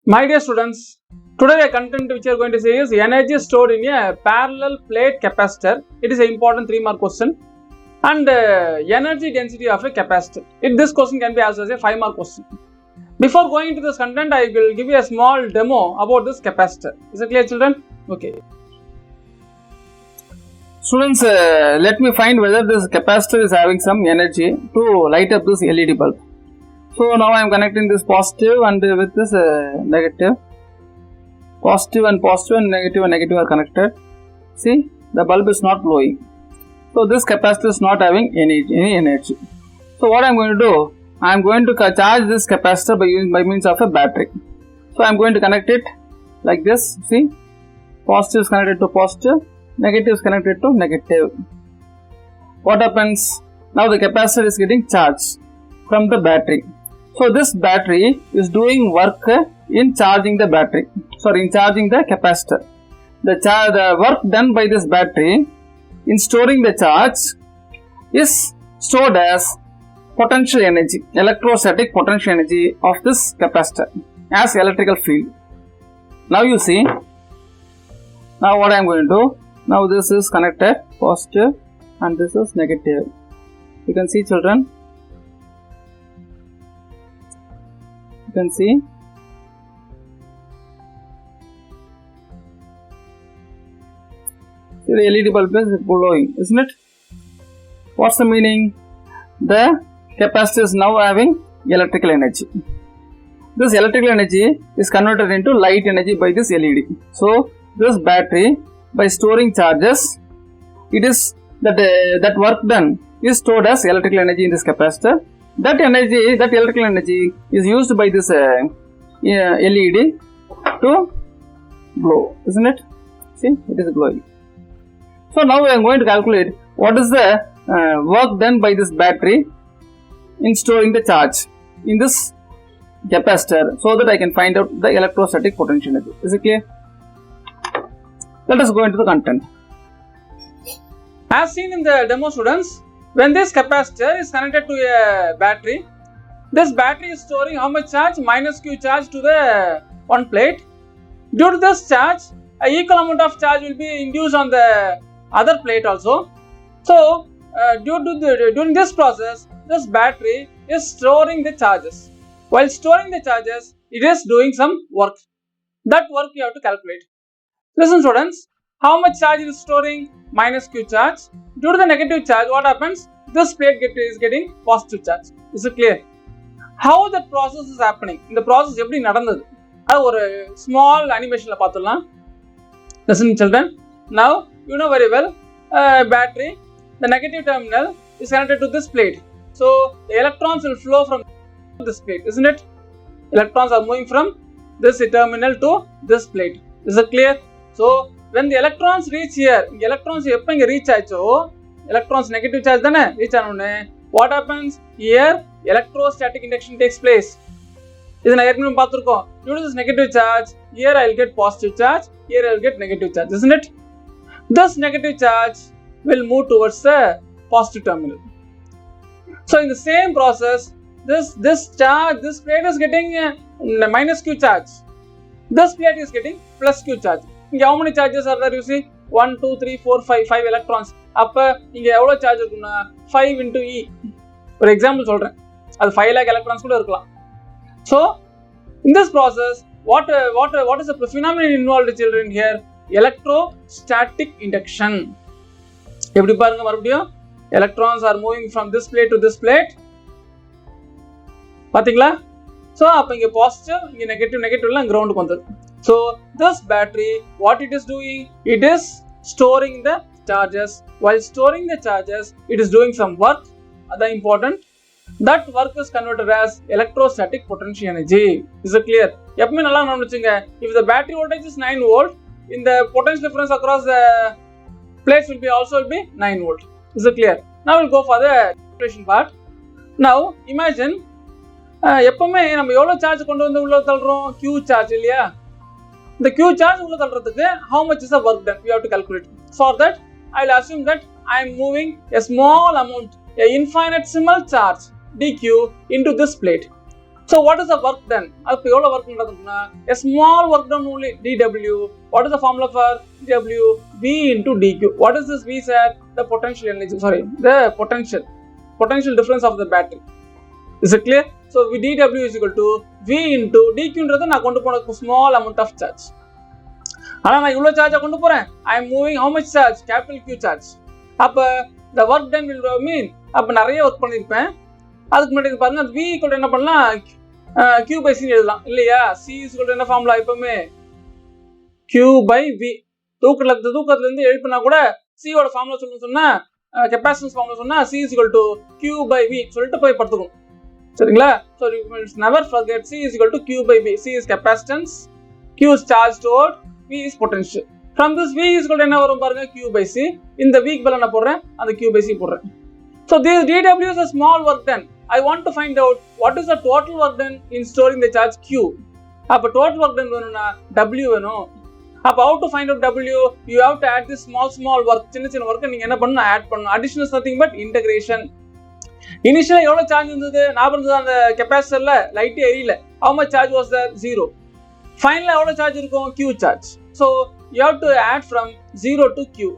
My dear students, today the content which we are going to see is energy stored in a parallel plate capacitor. It is an important 3-mark question. And energy density of a capacitor. This question can be asked as a 5-mark question. Before going into this content, I will give you a small demo about this capacitor. Is it clear, children? Okay. Students, let me find whether this capacitor is having some energy to light up this LED bulb. So now I am connecting this positive and with this negative. Positive and negative are connected. See, the bulb is not glowing. So this capacitor is not having any energy. So what I am going to do? I am going to charge this capacitor by means of a battery. So I am going to connect it like this. See, positive is connected to positive, negative is connected to negative. What happens? Now the capacitor is getting charged from the battery. So this battery is doing work in charging the battery. In charging the capacitor. The work done by this battery in storing the charge is stored as potential energy, electrostatic potential energy of this capacitor as electrical field. Now you see, now what I am going to do, now this is connected positive and this is negative. You can see, children, you can see. The LED bulb is glowing, isn't it? What's the meaning? The capacitor is now having electrical energy. This electrical energy is converted into light energy by this LED. So this battery, by storing charges, it is that work done is stored as electrical energy in this capacitor. That electrical energy is used by this LED to glow, isn't it? See, it is glowing. So now we are going to calculate what is the work done by this battery in storing the charge in this capacitor, so that I can find out the electrostatic potential energy. Is it clear? Let us go into the content. As seen in the demo, students, when this capacitor is connected to a battery, this battery is storing how much charge? Minus Q charge to the one plate. Due to this charge, an equal amount of charge will be induced on the other plate also. So during this process, this battery is storing the charges. While storing the charges, it is doing some work. That work you have to calculate. Listen, students, how much charge it is storing? Minus Q charge. Due to the negative charge, what happens? This plate is getting positive charge. Is it clear? How the process is happening? In the process, எப்படி நடந்தது? அது ஒரு small animationல பார்த்தலாம். Listen, children. Now you know very well, battery, the negative terminal is connected to this plate. So the electrons will flow from this plate, isn't it? Electrons are moving from this terminal to this plate. Is it clear? So when the electrons reach here, electrons எப்ப இங்க reach ஆச்சோ, electrons negative charge தானே reach ஆனோனே, what happens? Here electrostatic induction takes place. இது நான் ஏற்கனவே பார்த்திருக்கோம். Due to this negative charge, here I will get positive charge, here I will get negative charge, isn't it? This negative charge will move towards the positive terminal. So in the same process, this plate is getting minus Q charge. This plate is getting plus Q charge. How many charges are there? You see, 1, 2, 3, 4, 5 electrons. அப்ப இங்க எவ்வளவு charge இருக்குன்னா 5 into E. ஒரு example சொல்றேன். அது 5 lakh electrons கூட இருக்கலாம். So in this process, what is the phenomenon involved, children, here? Electrostatic induction. எப்படி பாருங்க மறுபடியும், electrons are moving from this plate to this plate. பாத்தீங்களா? So அப்ப இங்க positive, இங்க negative எல்லாம் ground வந்தது. So this battery, what it is doing? It is storing the charges. While storing the charges, it is doing some work. That's important. That work is converted as electrostatic potential energy. Is it clear? எப்பவுமே நல்லா கவனிச்சுங்க. If the battery voltage is 9 volt, in the potential difference across the plates will be 9 volt. Is it clear? Now we'll go for the calculation part. Now imagine, எப்பவுமே நம்ம எவ்வளவு charge கொண்டு வந்து உள்ள தள்ளுறோம்? Q charge இல்லையா? இந்த Q charge உள்ள தள்ளுறதுக்கு how much is the work done? We have to calculate. For that, I will assume that I am moving a small amount, a infinitesimal charge dq into this plate. So what is the work done? அப்போ எவ்வளோ work பண்ணுறதுன்னா a small work done only dW. What is the formula for dW? V into dq. What is this V, sir? The potential energy, the potential difference of the battery. Is it clear? So dW is equal to V into dqன்றது நான் கொண்டு போன small amount of charge. ஆனால் நான் இவ்வளோ சார்ஜை கொண்டு போகிறேன். I am moving how much charge? Capital Q charge. அப்போ the work done will mean அப்போ நிறைய ஒர்க் பண்ணியிருப்பேன். அதுக்கு முன்னாடி பாருங்க V ஈக்குவல் என்ன பண்ணலாம், Q by C எழுதலாம் இல்லையா. C ஈக்குவல் என்ன ஃபார்முலா எப்பவுமே Q by V. தூக்கத்துலேருந்து எழுப்பினா கூட C ஓட ஃபார்முலா சொன்னா கெப்பாசிட்டன்ஸ் ஃபார்முலா சொன்னா C equal to Q by V சொல்லிட்டு போய் படுத்துக்கணும். சரிங்களா. So you must never forget C equal to Q by V. C is capacitance, Q is charge stored, V is potential. From this V is equal to என்ன வரும் பாருங்க Q by C. இந்த V க்கு பதிலா என்ன போடுறேன், அந்த Q by C போடுறேன். So this dW is a small work done. I want to find out what is the total work done in storing the charge Q. அப்ப total work done வேணும்னா W வேணும். அப்ப how to find out W? You have to add this small work. சின்ன work நீங்க என்ன பண்ணணும், add பண்ணணும். Addition is nothing but integration. Initially எவ்வளவு சார்ஜ் இருந்தது ஞாபகம் இருந்தது, அந்த கெபாசிட்டர்ல லைட் எரியல. How much charge was there? 0. Finally எவ்வளவு சார்ஜ் இருக்கும், Q charge. So you have to add from 0 to Q.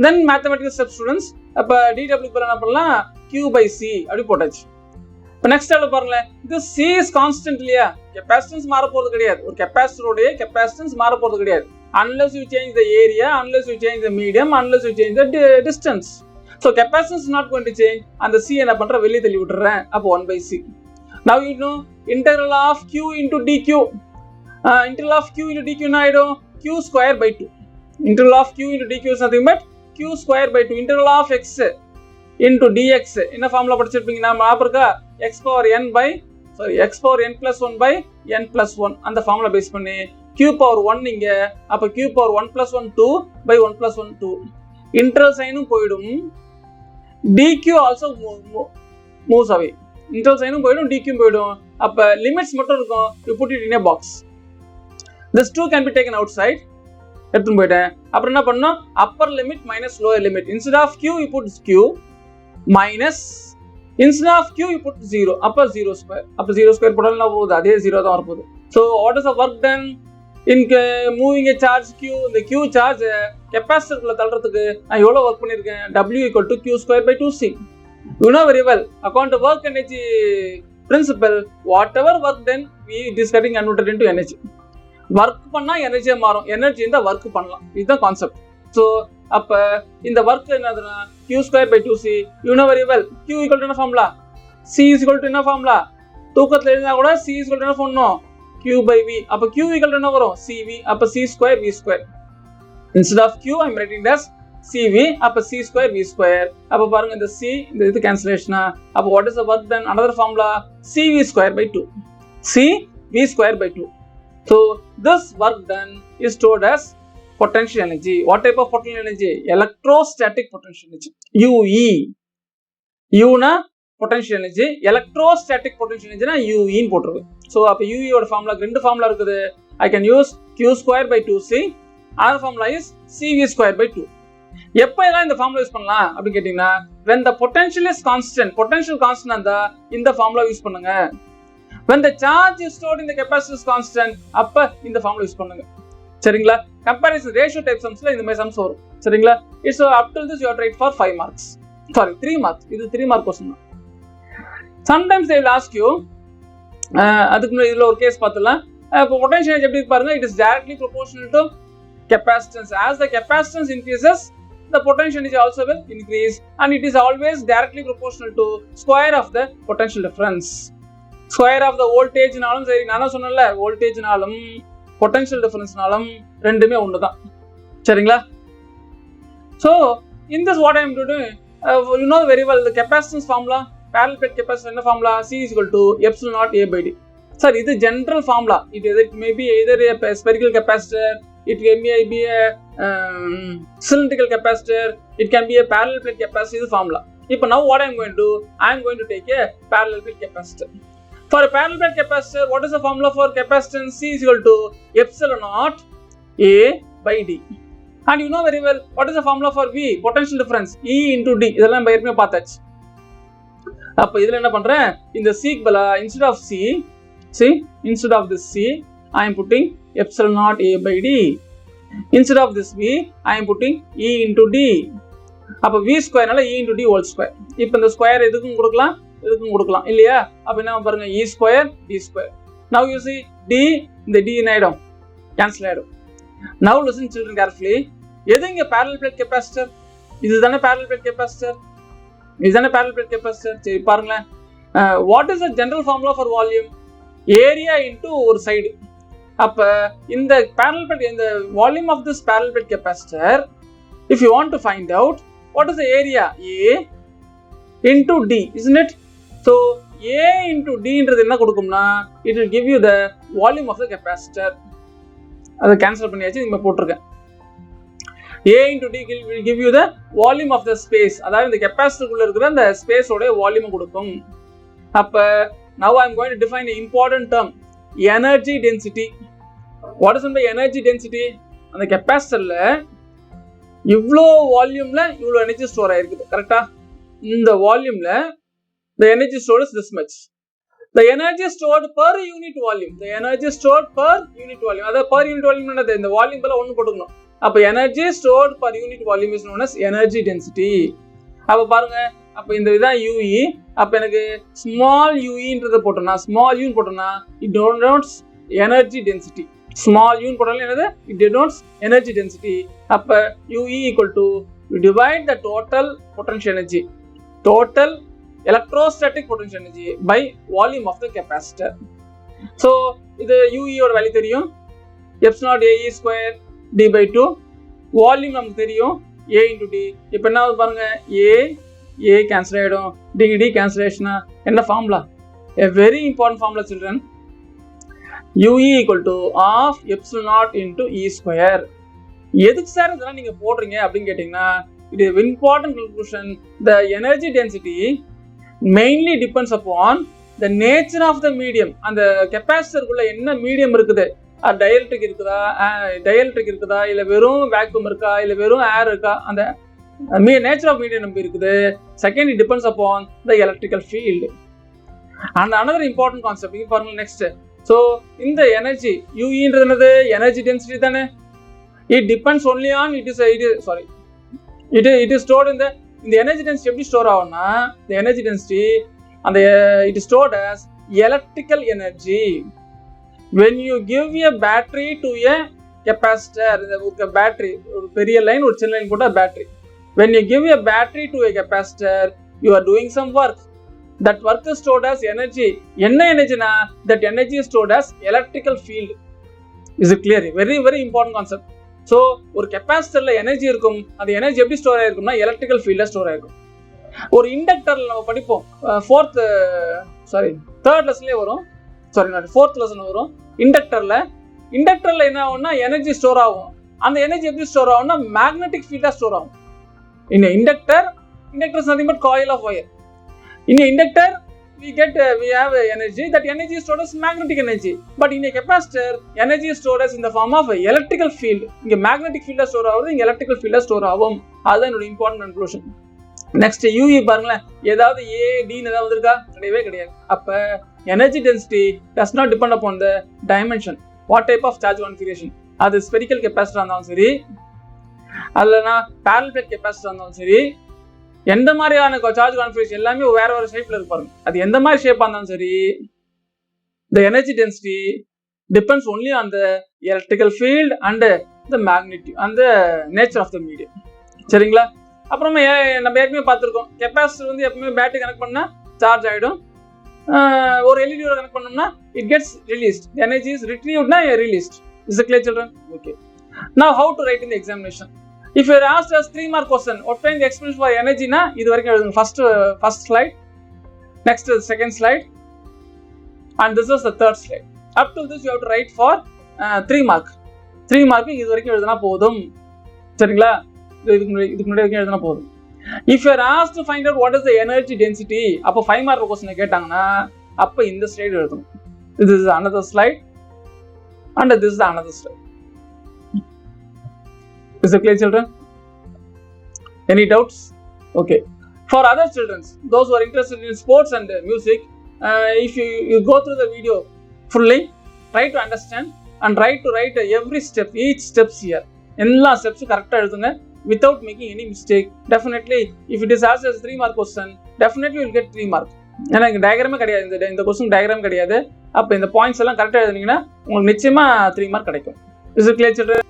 Then mathematical step students, அப்ப dW க்கு என்ன பண்ணலாம், Q by C அப்படி போட்டாச்சு. இப்போ நெக்ஸ்ட் ஸ்டெப்ல பாருங்க, இது C is constant இல்லையா, கெபாசிட்டன்ஸ் மாற போறது கிடையாது. ஒரு கெபாசிட்டரோட கெபாசிட்டன்ஸ் மாற போறது கிடையாது. Unless you change the area, unless you change the medium, unless you change the distance. So capacitance is not going to change. அந்த C என்ன பண்ற, வெளியே தள்ளி விட்டுறேன். அப்போ 1 by C. Now you know integral of Q into dQ. Integral of Q into dQ என்ன ஆயிடும், Q square by 2. Integral of Q into dQ is nothing but Q square by 2. Integral of X into dx என்ன formula படிச்சிருப்பீங்க, நாம ஞாபகம் x power n plus 1 by n plus 1 அந்த formula base பண்ணி q power 1 இங்க, அப்ப q power 1 plus 1 2 by 1 plus 1 2. Interval சைனும் போய்டும், dq also moves away. Interval சைனும் போய்டும், dq போய்டும். அப்ப லிமிட்ஸ் மட்டும் இருக்கும். you put it in a box. This 2 can be taken outside. எடுத்துட்டு போயிட்டேன். அப்புறம் என்ன பண்ணணும், upper limit minus lower limit. Instead of q you put q minus, instead of q you put 0. அப்ப 0 square. அப்ப 0 square போட்டாலும் என்ன போகுது, அதே 0 தான் வரப்போகுது. So what is the work done in moving a charge q? இந்த q charge கெபாசிட்டர்க்குள்ள தள்ளுறதுக்கு நான் எவ்வளவு ஒர்க் பண்ணிருக்கேன், W equal to q square by 2c. You know very well, according to work energy principle, whatever work done it is getting converted into energy. Work பண்ணா எனர்ஜியா மாறும், energy இருந்தா work பண்ணலாம், இதுதான் concept. So அப்ப இந்த work என்னதுன்னா Q square by 2c. you know very well Q equal to என்ன formula, C is equal to என்ன ஃபார்முலா, தூக்கத்துல இருந்தா கூட C is equal to என்ன பண்ணணும், Q by V. அப்ப Q equal to என்ன வரும், CV. அப்ப C square V square. Instead of Q I am writing as CV. அப்ப C square V square. அப்ப பாருங்க இந்த C இந்த இது கேன்சலேஷனா. அப்ப what is the work done, another formula CV square by 2. C V square by 2. So this work done is stored as potential energy. What type of potential energy? Electrostatic potential energy. UE. U na potential energy. Electrostatic potential energy na UE ன்னு போட்டுருவேன். So அப்ப UE ஓட formula ரெண்டு formula இருக்குது. I can use Q square by 2c. Another formula is CV square by 2. எப்ப எல்லாம் இந்த formula use பண்ணலாம் அப்படி கேட்டீங்கன்னா, when the potential is constant. potential constant இருந்தா இந்த ஃபார்முலா யூஸ் பண்ணுங்க. When the charge is stored in the capacitor is constant, அப்ப இந்த ஃபார்முலா யூஸ் பண்ணுங்க. சரிங்களா. கம்பேரிசன் ரேஷியோ டைப் சம்ஸ்ல இந்த மாதிரி சம்ஸ் வரும். சரிங்களா. It's up till this you are right for 5 marks. Sorry, 3 marks. இது 3 mark क्वेश्चन தான். Sometimes they will ask you, அதுக்கு முன்னாடி இதுல ஒரு கேஸ் பார்த்தலாம். இப்போ பொட்டன்ஷியல் எனர்ஜி எப்படி பாருங்க, it is directly proportional to capacitance. As the capacitance increases, the potential energy also will increase, and it is always directly proportional to square of the potential difference. Square of the வோல்டேஜ்னாலும் சரி, நானும் சொன்னேன்ல வோல்டேஜ்னாலும் potential டிஃபரன்ஸ்னாலும் ரெண்டுமே ஒன்று தான். சரிங்களா. So in this what I am doing, you know very well the capacitance formula, parallel plate capacitor என்ன formula, C is equal to epsilon naught A by D. Sir இது general formula. it may be either a spherical capacitor, it may be a cylindrical capacitor, it can be a parallel plate capacitor. இது formula. இப்போ now what I am going to do, I am going to take a parallel plate capacitor. For a parallel plate capacitor, what is the formula for capacitance? C is equal to epsilon naught A by D. And you know very well what is the formula for V, potential difference, E into D. இதெல்லாம் நம்ம ஏற்கனவே பார்த்தாச்சு. அப்ப இதுல என்ன பண்றேன், இந்த C க்கு பதிலா instead of C See, instead of this C, I am putting epsilon naught A by D. Instead of this V, I am putting E into D. அப்போ V ஸ்கொயர் நால E into D whole square. இப்போ இந்த square எதுக்கும் கொடுக்கலாம் இல்லையா? அப்போ என்ன பாருங்க E square D square. Now you see D, இந்த D என்ன ஆயிடும்? கேன்சல் ஆயிடும். Now listen children carefully. எது இங்க parallel plate capacitor? இதுதானே parallel plate capacitor. இதுதானே parallel plate capacitor. சரி பாருங்களேன். What is the general formula for volume? Area into ஒரு side. அப்ப இந்த parallel plate, இந்த volume of this parallel plate capacitor, if you want to find out what is the area, A into D, isn't it? So A into D என்றது என்ன கொடுக்கும்னா, it will give you the volume of the capacitor. அதை cancel பண்ணியாச்சு, இங்க போட்டிருக்கேன். A into D will give you the volume of the space. அதாவது இந்த கெபாசிட்டருக்குள்ள இருக்கிற அந்த ஸ்பேஸ் உடைய வால்யூம் கொடுக்கும். அப்ப now I am going to define an important term, energy density. What is meant by energy density? அந்த கெபாசிட்டர்ல இவ்ளோ வால்யூம்ல இவ்ளோ எனர்ஜி ஸ்டோர் ஆயிருக்குது, கரெக்ட்டா? இந்த வால்யூம்ல the energy stored is this much. The energy stored per unit volume. The energy stored per unit volume. அத per unit volume என்னது? இந்த volume பல ஒன்னு போட்டுக்கணும். அப்ப energy stored per unit volume is known as energy density. அப்ப பாருங்க, அப்ப இந்த இதான் UE. அப்ப எனக்கு small UE ன்றத போட்டனா, small U போட்டனா, it denotes energy density. Small U போட்டாலும் என்னது? It denotes energy density. அப்ப UE equal to, we divide the total potential energy, total electrostatic potential energy by volume of the capacitor. So இது UE ஓட value தெரியும், epsilon naught AE square D by 2. Volume நமக்கு தெரியும் A into D. இப்போ என்ன ஆகுது பாருங்க, A cancel ஆகிடும், D கேன்சலேஷனா என்ன formula? A very important formula children. UE equal to half epsilon naught into E square. எதுக்கு சார் இதெல்லாம் நீங்க போடுறீங்க அப்படின்னு கேட்டீங்கன்னா, it is an important conclusion. The energy density mainly depends upon the nature of the medium. அந்த கெபாசிட்டருக்குள்ள என்ன medium இருக்குது, dielectric இருக்குதா, இல்ல வெறும் வேக்யூம் இருக்கா, இல்ல வெறும் ஏர் இருக்கா, அந்த நேச்சர் ஆஃப் மீடியம் நம்ம இருக்குது. Second, it depends upon the electrical field. And another important concept இங்க பாருங்க நெக்ஸ்ட். ஸோ இந்த எனர்ஜி யூஇன்றது என்னது? எனர்ஜி டென்சிட்டி தானே. It depends only on it is stored இந்த எனர்ஜி டென்சிட்டி எப்படி ஸ்டோர் ஆகும்னா, இந்த எனர்ஜி டென்சிட்டி அந்த it is stored as electrical energy. When you give a battery to a capacitor, ஒரு battery, ஒரு பெரிய லைன் ஒரு சின்ன லைன் போட்டா battery. When you give a battery to a capacitor, you are doing some work. That work is stored as energy. என்ன எனர்ஜினா, that energy is stored as electrical field. Is it clear? Very very important concept. So ஒரு கெபாசிட்டர்ல energy இருக்கும், அந்த energy எப்படி store ஆயிருக்கும்னா electrical ஃபீல்ட்ல store ஆயிருக்கும். ஒரு இண்டக்டர்ல நம்ம படிப்போம், தேர்ட் லெசன்லயே வரும், ஃபோர்த் லெசன் வரும். இண்டக்டர்ல என்ன ஆகும்னா எனர்ஜி ஸ்டோர் ஆகும். அந்த எனர்ஜி எப்படி ஸ்டோர் ஆகும்னா மேக்னெட்டிக் ஃபீல்டா ஸ்டோர் ஆகும். In a inductor is nothing but coil of wire. In a inductor we have energy. That energy is stored as magnetic energy. But in a capacitor, energy is stored as in the form of electrical field. இங்க magnetic field store ஆகுது, இங்க electrical field store ஆகும். அதுதான் என்னோட important conclusion. Next UE பாருங்களேன், ஏதாவது A D ஏதாவது வந்திருக்கா? கிடையவே கிடையாது. அப்ப energy density does not depend upon the dimension. What type of charge configuration? அது spherical capacitor இருந்தாலும் சரி, அல்லனா parallel plate capacitor இருந்தாலும் சரி, எந்த மாதிரியான சார்ஜ் கான்ஃபிகரேஷன் எல்லாமே வேற வேற ஷேப்ல இருக்கு பாருங்க. அது எந்த மாதிரி ஷேப்பா இருந்தாலும் சரி, the energy density depends only on the electrical field and the magnitude and the nature of the medium. சரிங்களா? அப்புறமா நம்ம ஏற்கனவே பார்த்துருக்கோம், கெப்பாசிட்டர் வந்து எப்பவுமே பேட்டரி கனெக்ட் பண்ணா சார்ஜ் ஆகிடும். ஒரு எல்இடியோட கனெக்ட் பண்ணோம்னா it gets released, energy is ரிட்ரீவ்ட்னா released. Is it clear children? Okay. Now how to write in the examination? If you are asked as 3 mark question, obtain the expression for energy na, இது வரைக்கும் எழுதுங்க. first slide, next second slide, and this is the third slide. Up to this you have to write for 3 mark. 3 mark இது வரைக்கும் எழுதுனா போதும். சரிங்களா? இதுக்கு முன்னாடி வரைக்கும் எழுதுனா போதும். If you are asked to find out what is the energy density, அப்போ 5 mark question கேட்டாங்கன்னா அப்போ இந்த ஸ்லைடு எழுதணும். This is another slide and this is another slide. Is it clear children? Any doubts? Okay. For other children, those who are interested in sports and music, if you go through the video, fully, try to understand and try to write every step, each steps here. எல்லா ஸ்டெப்ஸும் கரெக்டாக எழுதுங்க without making any mistake. Definitely, if it is asked as 3 mark question, definitely you will get 3 mark. ஏன்னா இங்கே டயக்ராமே கிடையாது, இந்த question diagram கிடையாது. அப்போ இந்த பாயிண்ட்ஸ் எல்லாம் கரெக்டாக எழுதுனீங்கன்னா உங்களுக்கு நிச்சயமாக 3 mark கிடைக்கும். Is it clear, children?